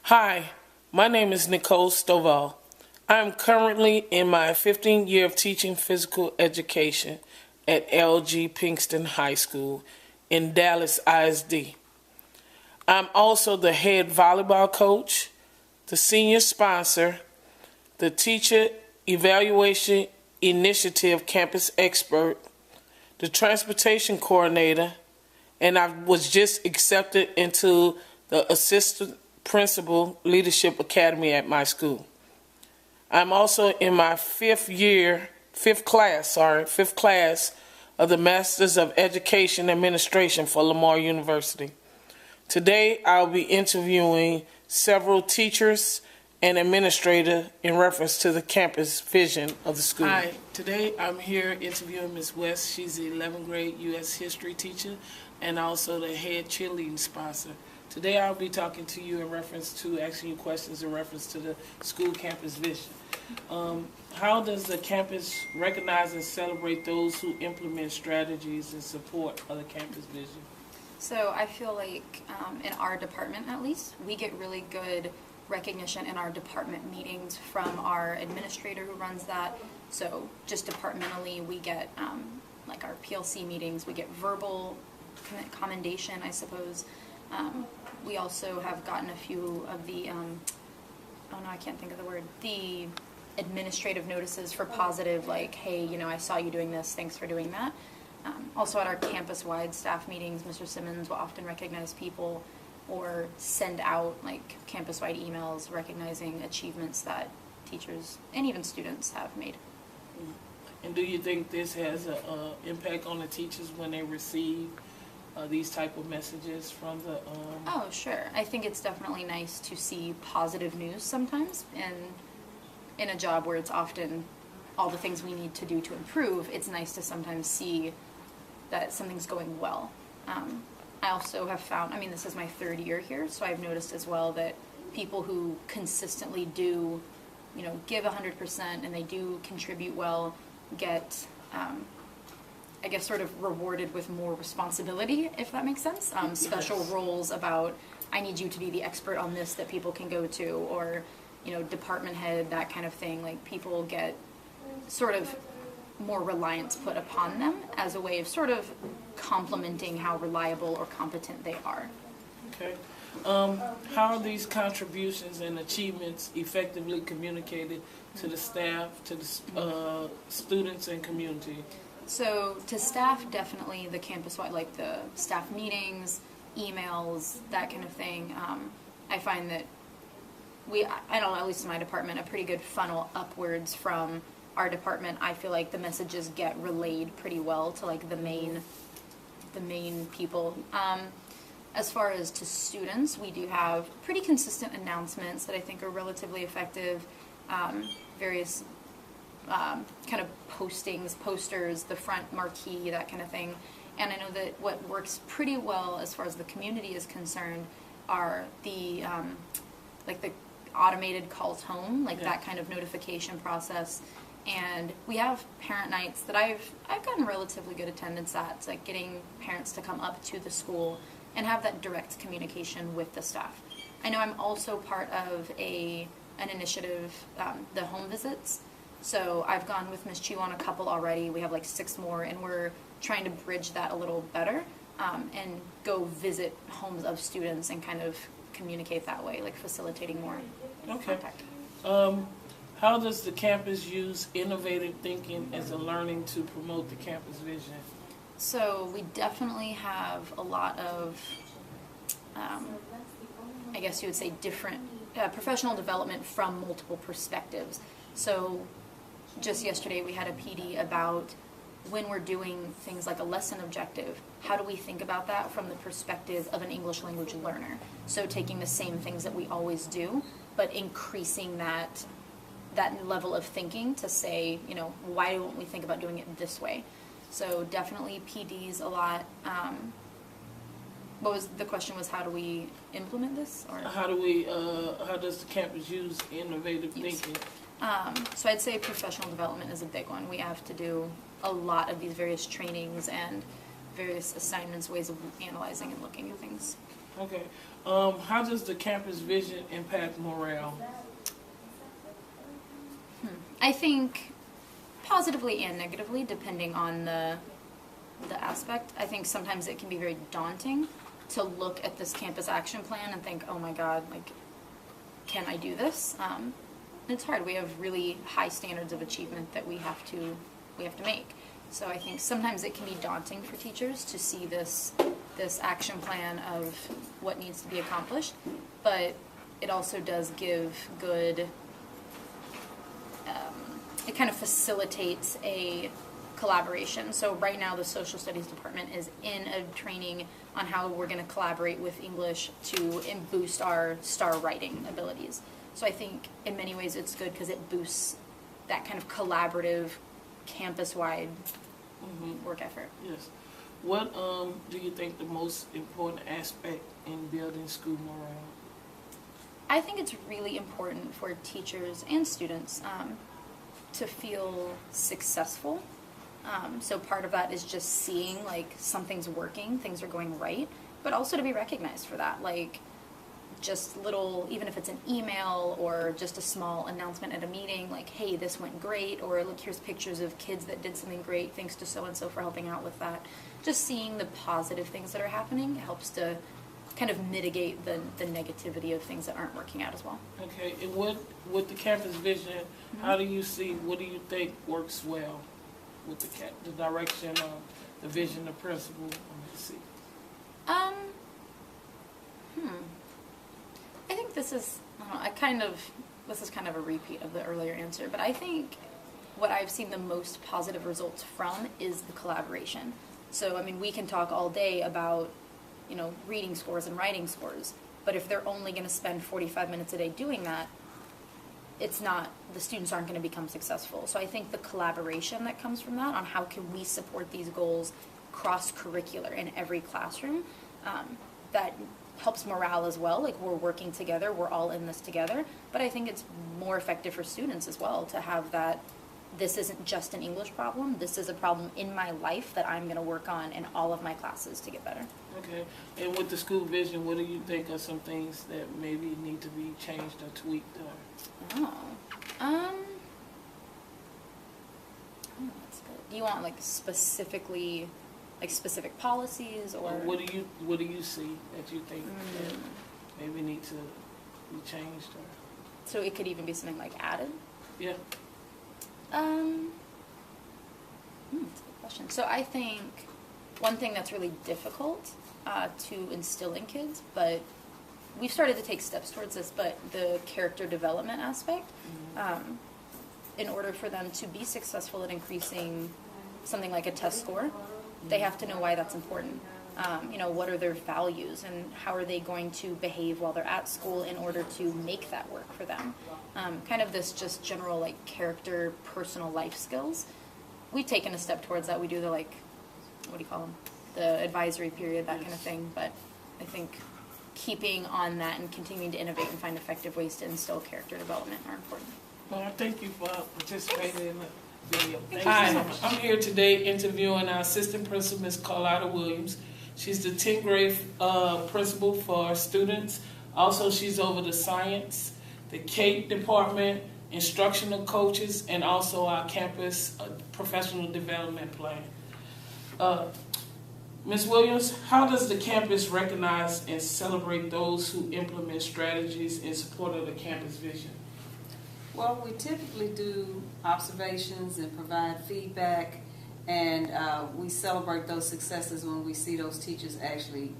Hi, my name is Nicole Stovall. I am currently in my 15th year of teaching physical education at LG Pinkston High School in Dallas ISD. I'm also the head volleyball coach, the senior sponsor, the teacher evaluation initiative campus expert, the transportation coordinator, and I was just accepted into the assistant principal leadership academy at my school. I'm also in my fifth class of the Masters of Education Administration for Lamar University. Today, I'll be interviewing several teachers and administrators in reference to the campus vision of the school. Hi, today I'm here interviewing Ms. West. She's the 11th grade U.S. history teacher and also the head cheerleading sponsor. Today I'll be talking to you in reference to asking you questions in reference to the school campus vision. How does the campus recognize and celebrate those who implement strategies in support of the campus vision? So I feel like in our department, at least, we get really good recognition in our department meetings from our administrator who runs that. So just departmentally, we get like our PLC meetings, we get verbal commendation, I suppose. We also have gotten a few of the, I can't think of the word, the administrative notices for positive, like, hey, I saw you doing this, thanks for doing that. Also at our campus-wide staff meetings, Mr. Simmons will often recognize people or send out like campus-wide emails recognizing achievements that teachers and even students have made. And do you think this has an impact on the teachers when they receive these type of messages from the... Oh, sure. I think it's definitely nice to see positive news sometimes, and in a job where it's often all the things we need to do to improve, it's nice to sometimes see that something's going well. I also have found, this is my third year here, so I've noticed as well that people who consistently do, give 100% and they do contribute well get, I guess, sort of rewarded with more responsibility, if that makes sense. Special roles about, I need you to be the expert on this that people can go to, or, department head, that kind of thing. Like, people get sort of more reliance put upon them as a way of sort of complimenting how reliable or competent they are. Okay. How are these contributions and achievements effectively communicated to the staff, to the students and community? So to staff, definitely the campus-wide, like the staff meetings, emails, that kind of thing. I find that I don't know, at least in my department, a pretty good funnel upwards from our department. I feel like the messages get relayed pretty well to like the main people. As far as to students, we do have pretty consistent announcements that I think are relatively effective. Various kind of postings, posters, the front marquee, that kind of thing. And I know that what works pretty well as far as the community is concerned are the like the automated calls home, like that kind of notification process. And we have parent nights that I've gotten relatively good attendance at. It's like getting parents to come up to the school and have that direct communication with the staff. I know I'm also part of an initiative, the home visits. So I've gone with Ms. Chu on a couple already. We have like 6 more, and we're trying to bridge that a little better and go visit homes of students and kind of communicate that way, like facilitating more contact. How does the campus use innovative thinking as a learning to promote the campus vision? So we definitely have a lot of, I guess you would say, different professional development from multiple perspectives. So just yesterday we had a PD about when we're doing things like a lesson objective, how do we think about that from the perspective of an English language learner? So taking the same things that we always do, but increasing that level of thinking to say, why don't we think about doing it this way? So definitely PDs a lot. What was the question? Was how do we implement this? Or how does the campus use innovative thinking? So I'd say professional development is a big one. We have to do a lot of these various trainings and various assignments, ways of analyzing and looking at things. Okay. How does the campus vision impact morale? I think positively and negatively, depending on the aspect. I think sometimes it can be very daunting to look at this campus action plan and think, oh my God, like, can I do this? It's hard. We have really high standards of achievement that we have to make. So I think sometimes it can be daunting for teachers to see this action plan of what needs to be accomplished, but it also does give good. It kind of facilitates a collaboration. So right now the social studies department is in a training on how we're going to collaborate with English to boost our star writing abilities. So I think in many ways it's good because it boosts that kind of collaborative, campus-wide work effort. Yes. What do you think the most important aspect in building school morale? I think it's really important for teachers and students to feel successful. So part of that is just seeing like something's working, things are going right, but also to be recognized for that. Like just little, even if it's an email or just a small announcement at a meeting, like, hey, this went great, or look, here's pictures of kids that did something great, thanks to so-and-so for helping out with that. Just seeing the positive things that are happening helps to kind of mitigate the negativity of things that aren't working out as well. Okay, and with the campus vision, how do you see, what do you think works well with the direction of the vision, the principle, see? I think this is this is kind of a repeat of the earlier answer, but I think what I've seen the most positive results from is the collaboration. So, I mean, we can talk all day about, you know, reading scores and writing scores, but if they're only going to spend 45 minutes a day doing that, the students aren't going to become successful. So I think the collaboration that comes from that on how can we support these goals cross-curricular in every classroom, that helps morale as well. Like, we're working together, we're all in this together, but I think it's more effective for students as well to have that this isn't just an English problem, this is a problem in my life that I'm going to work on in all of my classes to get better. Okay, and with the school vision, what do you think are some things that maybe need to be changed or tweaked? That's good. Do you want like specifically, like specific policies, or what do you see that you think that maybe need to be changed? Or? So it could even be something like added? Yeah. That's a good question. So I think one thing that's really difficult to instill in kids, but we've started to take steps towards this, but the character development aspect, in order for them to be successful at increasing something like a test score, they have to know why that's important. You know, what are their values and how are they going to behave while they're at school in order to make that work for them. Kind of this just general like character, personal life skills. We've taken a step towards that. We do the what do you call them? The advisory period, that kind of thing. But I think keeping on that and continuing to innovate and find effective ways to instill character development are important. Well, I thank you for participating in the video. Hi, I'm here today interviewing our assistant principal, Ms. Carlotta Williams. She's the 10th grade principal for our students. Also, she's over the science, the CAPE department, instructional coaches, and also our campus professional development plan. Ms. Williams, how does the campus recognize and celebrate those who implement strategies in support of the campus vision? Well, we typically do observations and provide feedback, and we celebrate those successes when we see those teachers actually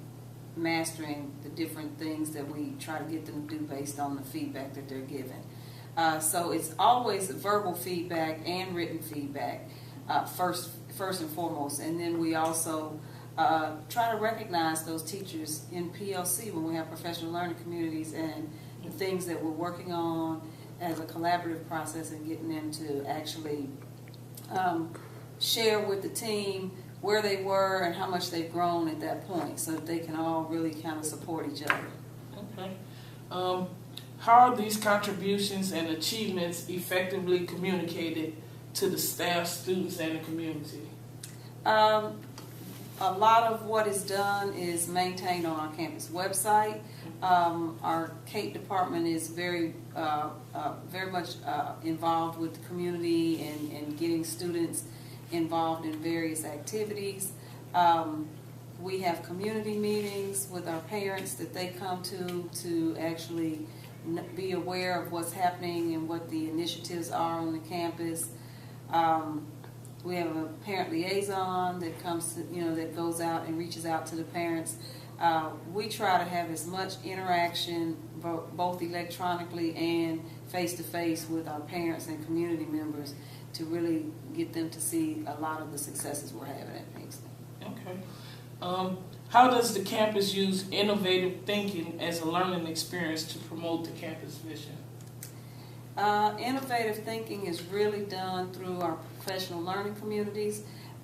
mastering the different things that we try to get them to do based on the feedback that they're given. So it's always verbal feedback and written feedback, first and foremost, and then we also try to recognize those teachers in PLC when we have professional learning communities and the things that we're working on as a collaborative process and getting them to actually share with the team where they were and how much they've grown at that point so that they can all really kind of support each other. Okay. How are these contributions and achievements effectively communicated to the staff, students, and the community? A lot of what is done is maintained on our campus website. Our CAPE department is very much involved with the community and getting students involved in various activities. We have community meetings with our parents that they come to actually be aware of what's happening and what the initiatives are on the campus. We have a parent liaison that comes, that goes out and reaches out to the parents. We try to have as much interaction, both electronically and face-to-face with our parents and community members to really get them to see a lot of the successes we're having at Pinkston. Okay. How does the campus use innovative thinking as a learning experience to promote the campus vision? Innovative thinking is really done through our professional learning communities.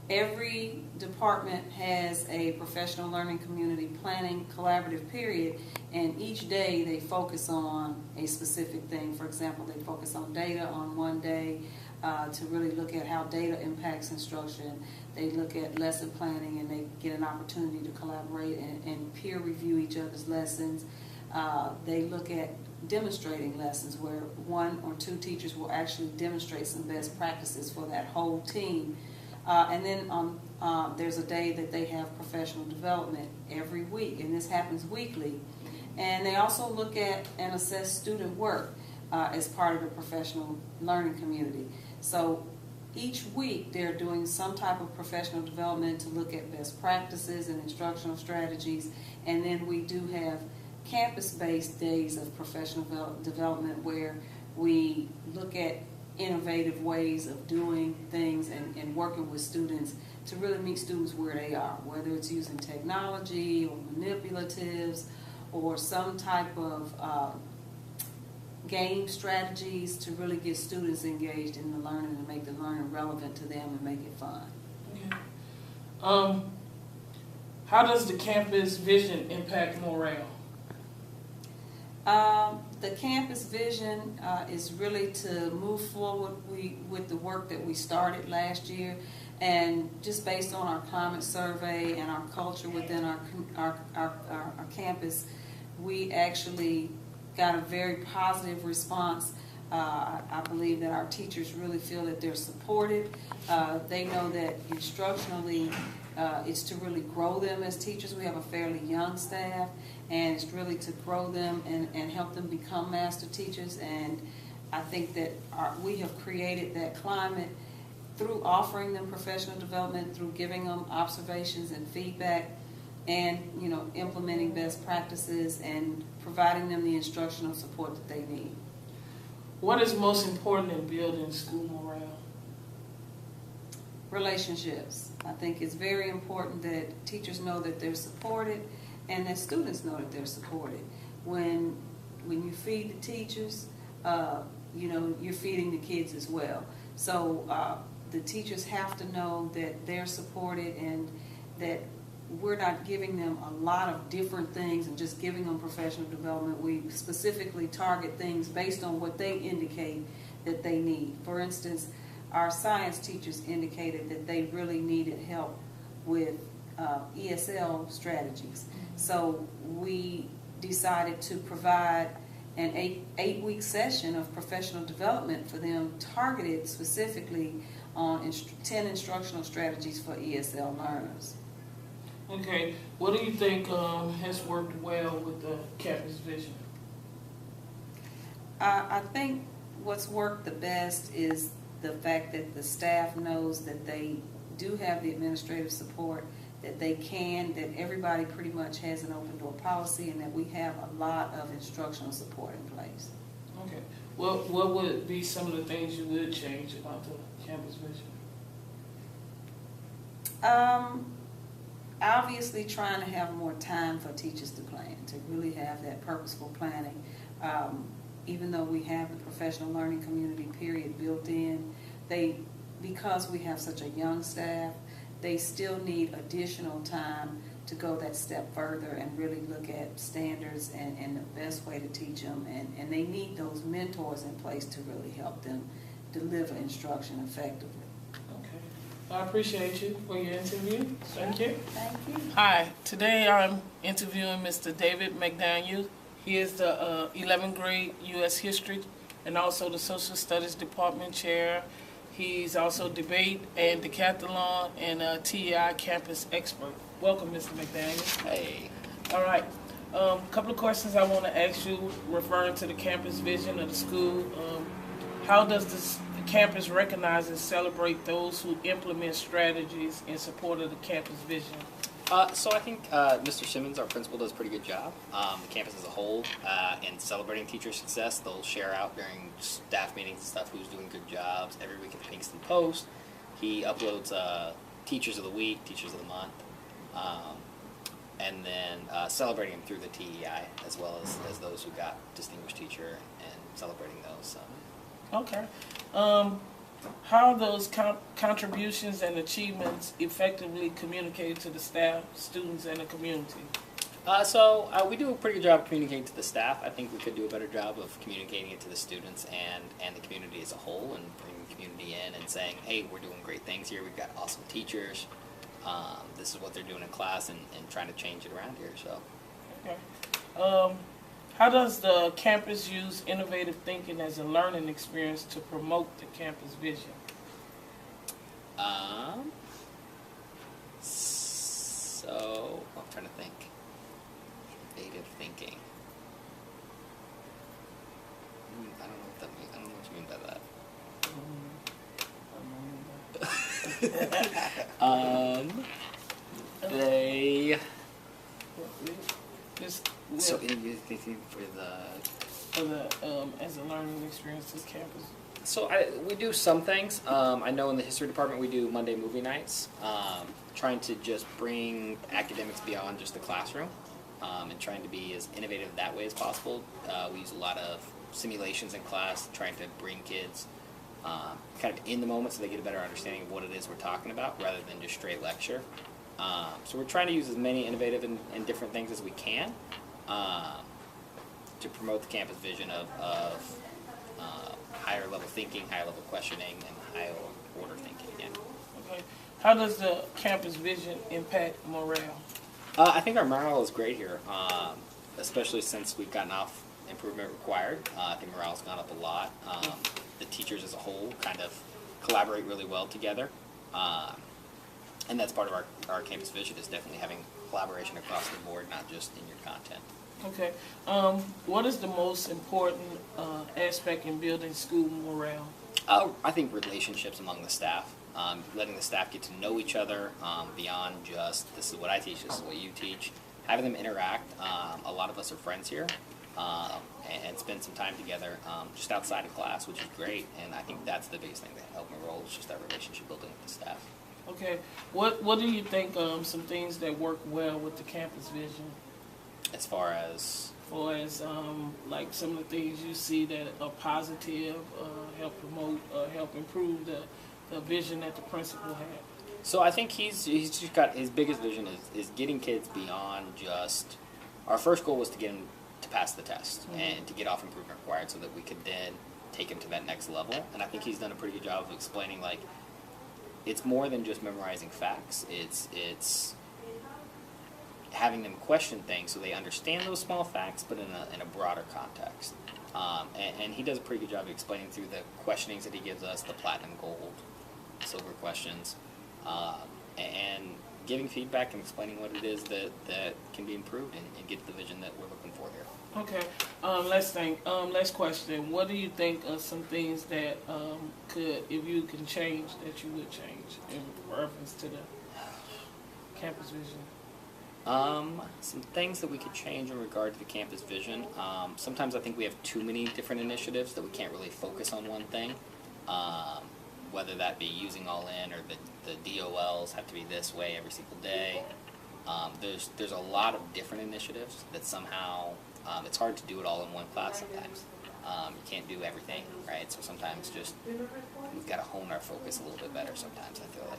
Every department has a professional learning community planning collaborative period, and each day they focus on a specific thing. For example, they focus on data on one day to really look at how data impacts instruction. They look at lesson planning, and they get an opportunity to collaborate and peer review each other's lessons. They look at demonstrating lessons where one or two teachers will actually demonstrate some best practices for that whole team. And then there's a day that they have professional development every week, and this happens weekly. And they also look at and assess student work as part of the professional learning community. So each week they're doing some type of professional development to look at best practices and instructional strategies. And then we do have campus-based days of professional development where we look at innovative ways of doing things and working with students to really meet students where they are, whether it's using technology or manipulatives or some type of game strategies to really get students engaged in the learning and make the learning relevant to them and make it fun. Okay. How does the campus vision impact morale? The campus vision is really to move forward with the work that we started last year, and just based on our climate survey and our culture within our campus, we actually got a very positive response. I believe that our teachers really feel that they're supported. They know that instructionally it's to really grow them as teachers. We have a fairly young staff, and it's really to grow them and help them become master teachers. And I think that we have created that climate through offering them professional development, through giving them observations and feedback, and implementing best practices and providing them the instructional support that they need. What is most important in building school morale? Relationships. I think it's very important that teachers know that they're supported and that students know that they're supported. When you feed the teachers, you're feeding the kids as well. So the teachers have to know that they're supported and that we're not giving them a lot of different things and just giving them professional development. We specifically target things based on what they indicate that they need. For instance, our science teachers indicated that they really needed help with ESL strategies. So we decided to provide an eight-week session of professional development for them, targeted specifically on 10 instructional strategies for ESL learners. Okay, what do you think has worked well with the campus vision? I think what's worked the best is the fact that the staff knows that they do have the administrative support, that that everybody pretty much has an open door policy, and that we have a lot of instructional support in place. Okay. Well, what would be some of the things you would change about the campus vision? Obviously trying to have more time for teachers to plan, to really have that purposeful planning. Even though we have the professional learning community period built in, because we have such a young staff, they still need additional time to go that step further and really look at standards and the best way to teach them. And they need those mentors in place to really help them deliver instruction effectively. Okay. I appreciate you for your interview. Thank you. Thank you. Hi, today I'm interviewing Mr. David McDaniel. He is the 11th grade U.S. History and also the Social Studies Department Chair. He's also debate and decathlon and a TEI campus expert. Welcome, Mr. McDaniel. Hey. All right. Couple of questions I want to ask you referring to the campus vision of the school. How does this campus recognize and celebrate those who implement strategies in support of the campus vision? So I think Mr. Simmons, our principal, does a pretty good job. The campus as a whole, in celebrating teacher success, they'll share out during staff meetings and stuff who's doing good jobs. Every week at the Pinkston Post, he uploads Teachers of the Week, Teachers of the Month, and then celebrating them through the TEI as well as those who got Distinguished Teacher and celebrating those. So. Okay. How are those contributions and achievements effectively communicated to the staff, students, and the community? So we do a pretty good job of communicating to the staff. I think we could do a better job of communicating it to the students and the community as a whole, and bringing the community in and saying, hey, we're doing great things here. We've got awesome teachers. This is what they're doing in class, and trying to change it around here. So. Okay. How does the campus use innovative thinking as a learning experience to promote the campus vision? So I'm trying to think. Innovative thinking. I don't know what that means. I don't know what you mean by that. They. So innovative thinking for the as a learning experience to campus. So we do some things. I know in the history department we do Monday movie nights, trying to just bring academics beyond just the classroom, and trying to be as innovative that way as possible. We use a lot of simulations in class, trying to bring kids kind of in the moment so they get a better understanding of what it is we're talking about, rather than just straight lecture. So we're trying to use as many innovative and different things as we can to promote the campus vision of higher level thinking, higher level questioning, and higher order thinking. Yeah. Okay. How does the campus vision impact morale? I think our morale is great here, especially since we've gotten off improvement required. I think morale's gone up a lot. The teachers as a whole kind of collaborate really well together. And that's part of our campus vision, is definitely having collaboration across the board, not just in your content. Okay. What is the most important aspect in building school morale? I think relationships among the staff. Letting the staff get to know each other beyond just, this is what I teach, this is what you teach. Having them interact. A lot of us are friends here, and spend some time together just outside of class, which is great. And I think that's the biggest thing that helped me roll, is just that relationship building with the staff. Okay. What do you think some things that work well with the campus vision? As far as? Like some of the things you see that are positive, help promote, help improve the vision that the principal had. So I think he's just got, his biggest vision is getting kids beyond just, our first goal was to get them to pass the test, mm-hmm. and to get off improvement required so that we could then take them to that next level. And I think he's done a pretty good job of explaining, like, it's more than just memorizing facts. It's having them question things so they understand those small facts, but in a broader context. And he does a pretty good job of explaining through the questionings that he gives us, the platinum, gold, silver questions, and giving feedback and explaining what it is that can be improved and get the vision that we're looking for here. Okay. Last question. What do you think are some things that could, if you can change, that you would change in reference to the campus vision? Some things that we could change in regard to the campus vision. Sometimes I think we have too many different initiatives that we can't really focus on one thing. Whether that be using all in, or the DOLs have to be this way every single day. There's a lot of different initiatives that somehow it's hard to do it all in one class sometimes. You can't do everything, right? So sometimes just we've got to hone our focus a little bit better sometimes, I feel like.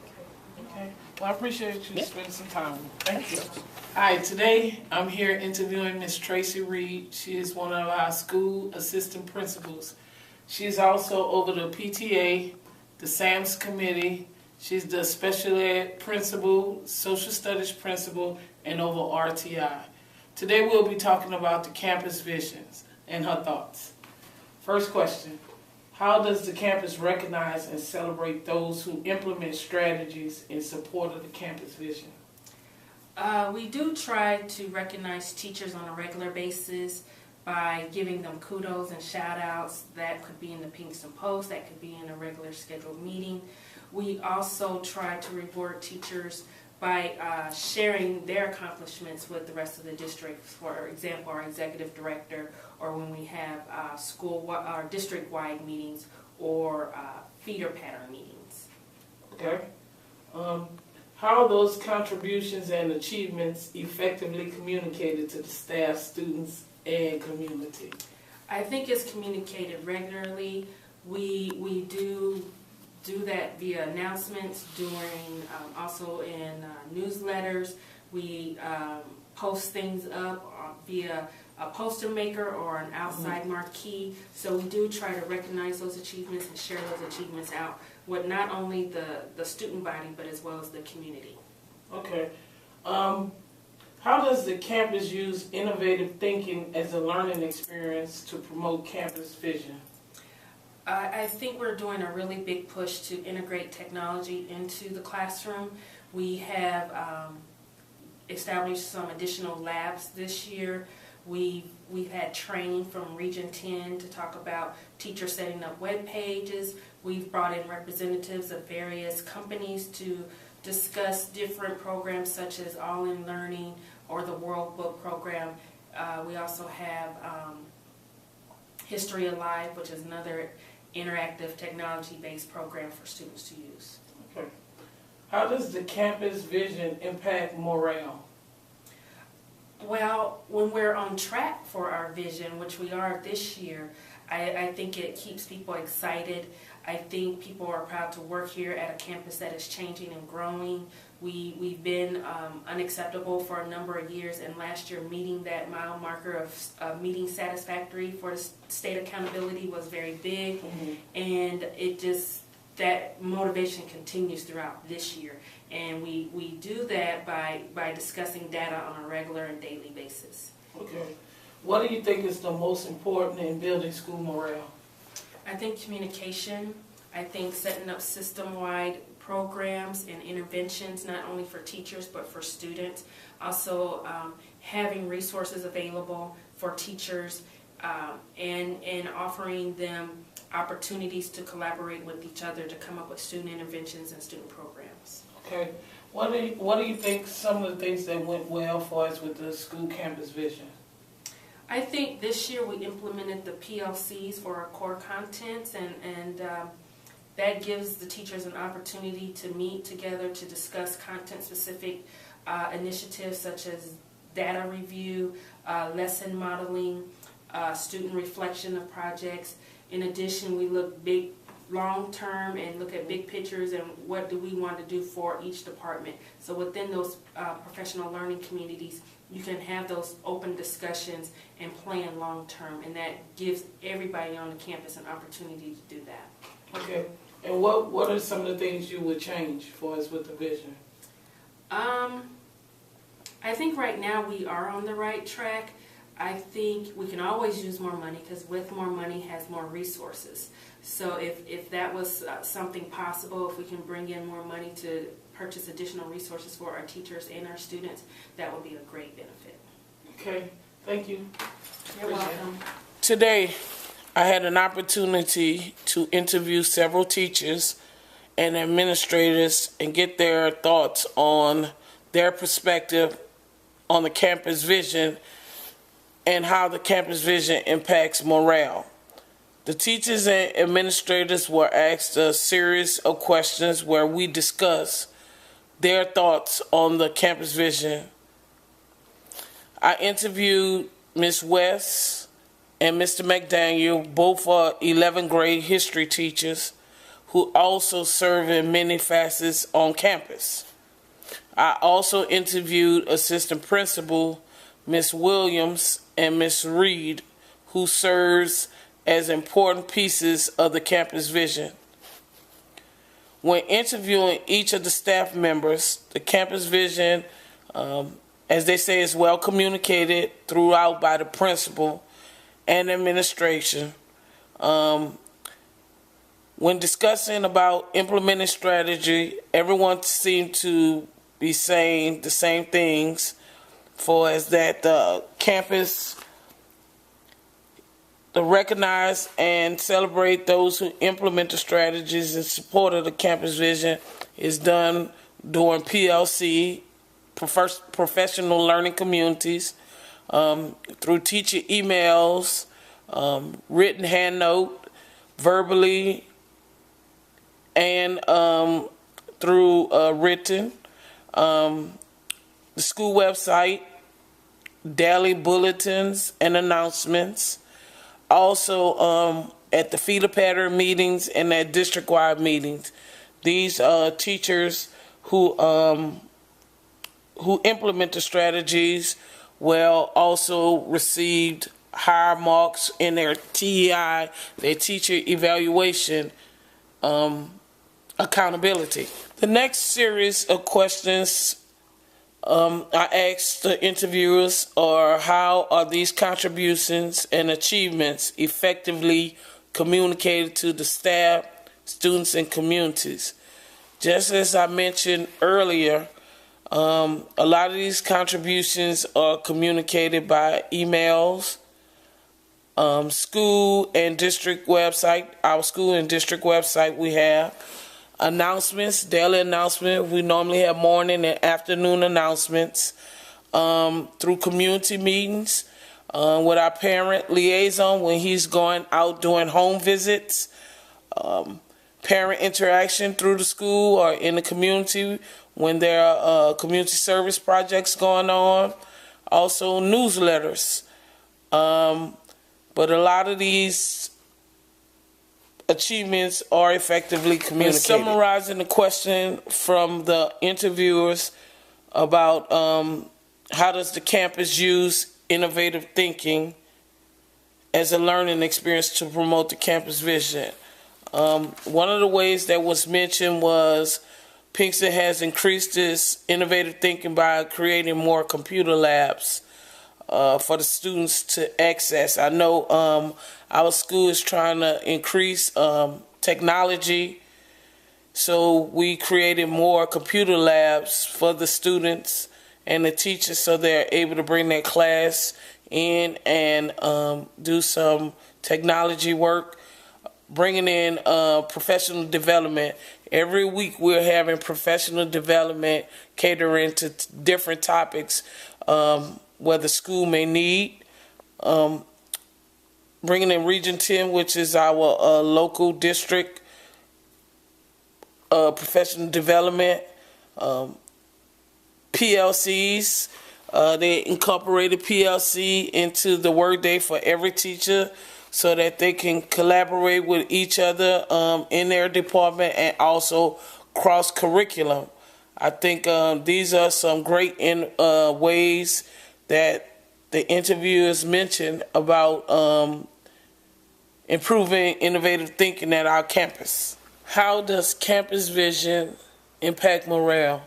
Okay. Well, I appreciate you spending some time with me. Thank you. Hi, today I'm here interviewing Miss Tracy Reed. She is one of our school assistant principals. She is also over the PTA, the SAMS committee. She's the special ed principal, social studies principal, and over RTI. Today we'll be talking about the campus visions and her thoughts. First question, how does the campus recognize and celebrate those who implement strategies in support of the campus vision? We do try to recognize teachers on a regular basis by giving them kudos and shout outs. That could be in the Pinkston Post, that could be in a regular scheduled meeting. We also try to reward teachers by sharing their accomplishments with the rest of the district. For example, our executive director, or when we have our district-wide meetings or feeder pattern meetings. Okay. How are those contributions and achievements effectively communicated to the staff, students, and community? I think it's communicated regularly. We do that via announcements, during also in newsletters. We post things up via a poster maker or an outside marquee. So we do try to recognize those achievements and share those achievements out with not only the student body, but as well as the community. Okay. How does the campus use innovative thinking as a learning experience to promote campus vision? I think we're doing a really big push to integrate technology into the classroom. We have established some additional labs this year. We've had training from Region 10 to talk about teachers setting up web pages. We've brought in representatives of various companies to discuss different programs such as All in Learning or the World Book Program. We also have History Alive, which is another interactive technology-based program for students to use. Okay. How does the campus vision impact morale? Well, when we're on track for our vision, which we are this year, I think it keeps people excited. I think people are proud to work here at a campus that is changing and growing. We've been unacceptable for a number of years, and last year meeting that mile marker of meeting satisfactory for the state accountability was very big, and that motivation continues throughout this year. And we do that by discussing data on a regular and daily basis. Okay. What do you think is the most important in building school morale? I think communication. I think setting up system-wide programs and interventions, not only for teachers but for students. Also having resources available for teachers and offering them opportunities to collaborate with each other to come up with student interventions and student programs. Okay. What do you think some of the things that went well for us with the school campus vision? I think this year we implemented the PLCs for our core contents, and that gives the teachers an opportunity to meet together to discuss content-specific initiatives such as data review, lesson modeling, student reflection of projects. In addition, we look big long-term and look at big pictures and what do we want to do for each department. So within those professional learning communities, you can have those open discussions and plan long-term, and that gives everybody on the campus an opportunity to do that. Okay. And what are some of the things you would change for us with the vision? I think right now we are on the right track. I think we can always use more money, because with more money has more resources. So if that was something possible, if we can bring in more money to purchase additional resources for our teachers and our students, that would be a great benefit. Okay, thank you. You're welcome. Today, I had an opportunity to interview several teachers and administrators and get their thoughts on their perspective on the campus vision and how the campus vision impacts morale. The teachers and administrators were asked a series of questions where we discussed their thoughts on the campus vision. I interviewed Ms. West and Mr. McDaniel, both are 11th grade history teachers who also serve in many facets on campus. I also interviewed assistant principal Ms. Williams and Ms. Reed, who serves as important pieces of the campus vision. When interviewing each of the staff members, the campus vision, as they say, is well communicated throughout by the principal and administration. When discussing about implementing strategy, everyone seemed to be saying the same things, for as that the campus to recognize and celebrate those who implement the strategies in support of the campus vision is done during PLC, professional learning communities, through teacher emails, written hand note, verbally, and through written, the school website, daily bulletins and announcements. Also, at the feeder pattern meetings and at district-wide meetings, these teachers who implement the strategies also received higher marks in their TEI, their teacher evaluation accountability. The next series of questions I asked the interviewers are, how are these contributions and achievements effectively communicated to the staff, students, and communities? Just as I mentioned earlier, a lot of these contributions are communicated by emails, school and district website. Our school and district website, we have announcements, daily announcements. We normally have morning and afternoon announcements, through community meetings, with our parent liaison when he's going out doing home visits, parent interaction through the school or in the community when there are community service projects going on, also newsletters. But a lot of these achievements are effectively communicated. Summarizing the question from the interviewers about how does the campus use innovative thinking as a learning experience to promote the campus vision. One of the ways that was mentioned was Pinkston has increased its innovative thinking by creating more computer labs for the students to access. I know our school is trying to increase technology, so we created more computer labs for the students and the teachers so they're able to bring their class in and do some technology work, bringing in professional development. Every week we're having professional development catering to different topics where the school may need. Bringing in Region 10, which is our local district professional development. PLCs, they incorporated PLC into the workday for every teacher so that they can collaborate with each other in their department and also cross-curriculum. I think these are some great ways that the interviewers mentioned about improving innovative thinking at our campus. How does campus vision impact morale?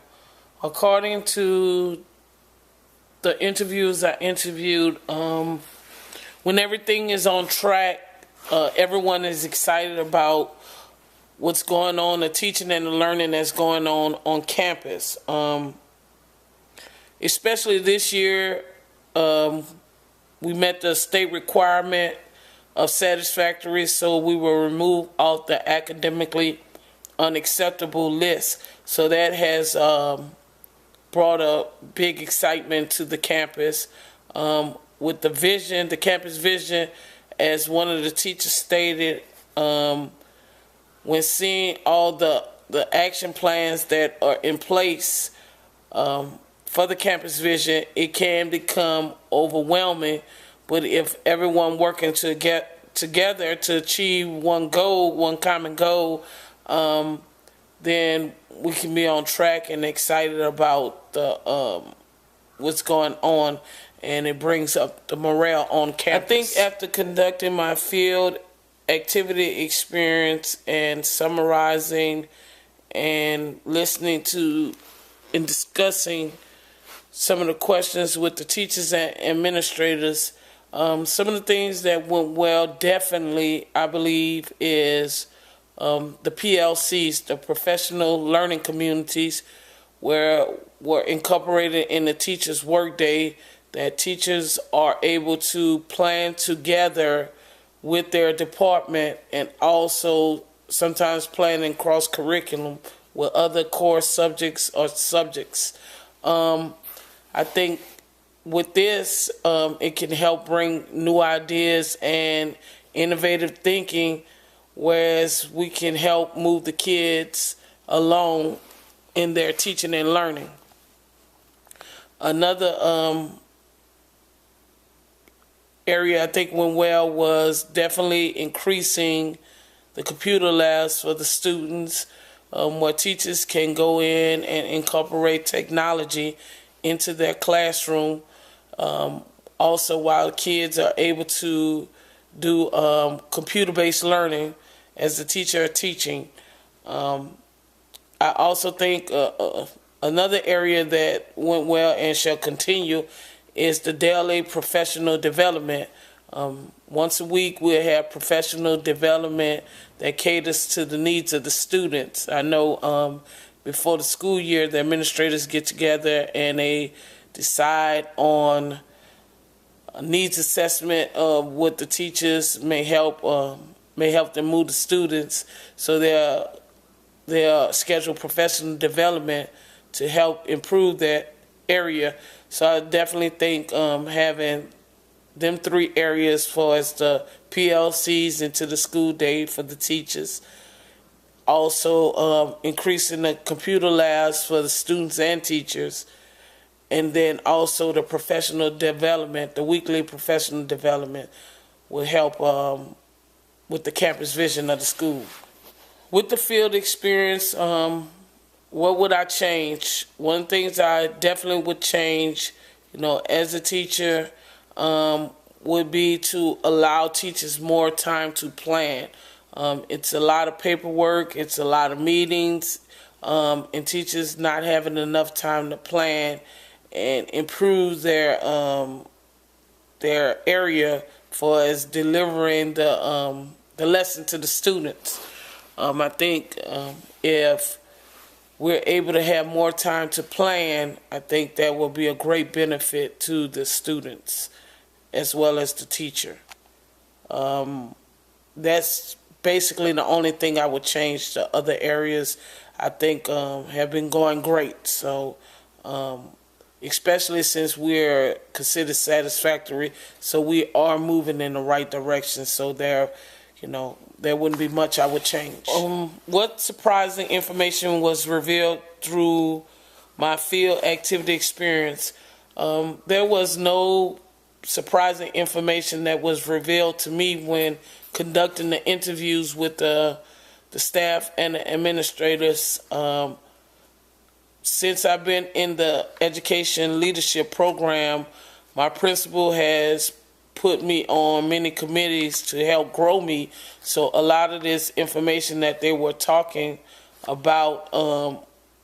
According to the interviews I interviewed, when everything is on track, everyone is excited about what's going on, the teaching and the learning that's going on campus. Especially this year, we met the state requirement of satisfactory, so we will remove off the academically unacceptable list. So that has brought a big excitement to the campus. With the vision, the campus vision, as one of the teachers stated, when seeing all the action plans that are in place for the campus vision, it can become overwhelming. But if everyone working to get together to achieve one goal, one common goal, then we can be on track and excited about the what's going on, and it brings up the morale on campus. I think after conducting my field activity experience and summarizing and listening to and discussing some of the questions with the teachers and administrators. Some of the things that went well, definitely, I believe, is the PLCs, the professional learning communities, were incorporated in the teachers' workday, that teachers are able to plan together with their department and also sometimes planning cross curriculum with other core subjects or subjects. I think with this, it can help bring new ideas and innovative thinking, whereas we can help move the kids along in their teaching and learning. Another area I think went well was definitely increasing the computer labs for the students, where teachers can go in and incorporate technology into their classroom. Also, while kids are able to do computer-based learning as the teacher are teaching. I also think another area that went well and shall continue is the daily professional development. Once a week we'll have professional development that caters to the needs of the students. I know before the school year the administrators get together and they decide on a needs assessment of what the teachers may help them move the students. So they'll schedule professional development to help improve that area. So I definitely think having them three areas for as the PLCs into the school day for the teachers. Also increasing the computer labs for the students and teachers. And then also the professional development, the weekly professional development will help with the campus vision of the school. With the field experience, what would I change? One of the things I definitely would change, as a teacher, would be to allow teachers more time to plan. It's a lot of paperwork, it's a lot of meetings, and teachers not having enough time to plan and improve their area for as delivering the lesson to the students. I think if we're able to have more time to plan, I think that will be a great benefit to the students as well as the teacher. That's basically the only thing I would change. The other areas I think have been going great. So especially since we're considered satisfactory, so we are moving in the right direction. So there wouldn't be much I would change. What surprising information was revealed through my field activity experience? There was no surprising information that was revealed to me when conducting the interviews with the staff and the administrators. Since I've been in the education leadership program, my principal has put me on many committees to help grow me. So a lot of this information that they were talking about,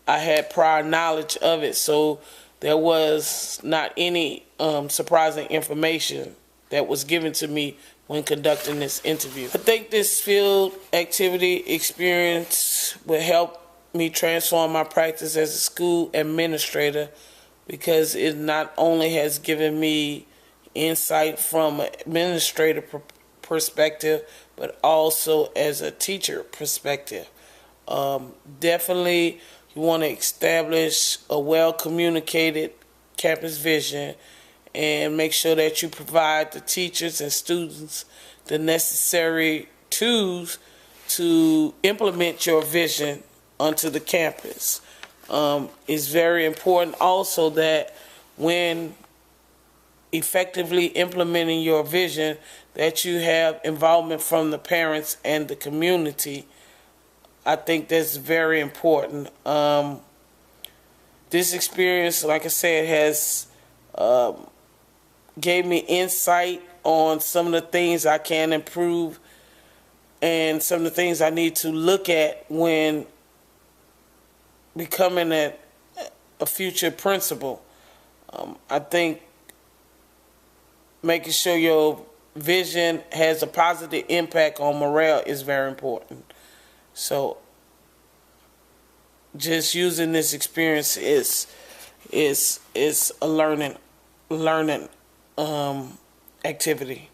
I had prior knowledge of it. So there was not any surprising information that was given to me when conducting this interview. I think this field activity experience will help me transform my practice as a school administrator, because it not only has given me insight from an administrative perspective, but also as a teacher perspective. Definitely you want to establish a well-communicated campus vision and make sure that you provide the teachers and students the necessary tools to implement your vision onto the campus. It's very important also that when effectively implementing your vision, that you have involvement from the parents and the community. I think that's very important. This experience, like I said, has gave me insight on some of the things I can improve and some of the things I need to look at when becoming a future principal. I think making sure your vision has a positive impact on morale is very important. So just using this experience is a learning activity.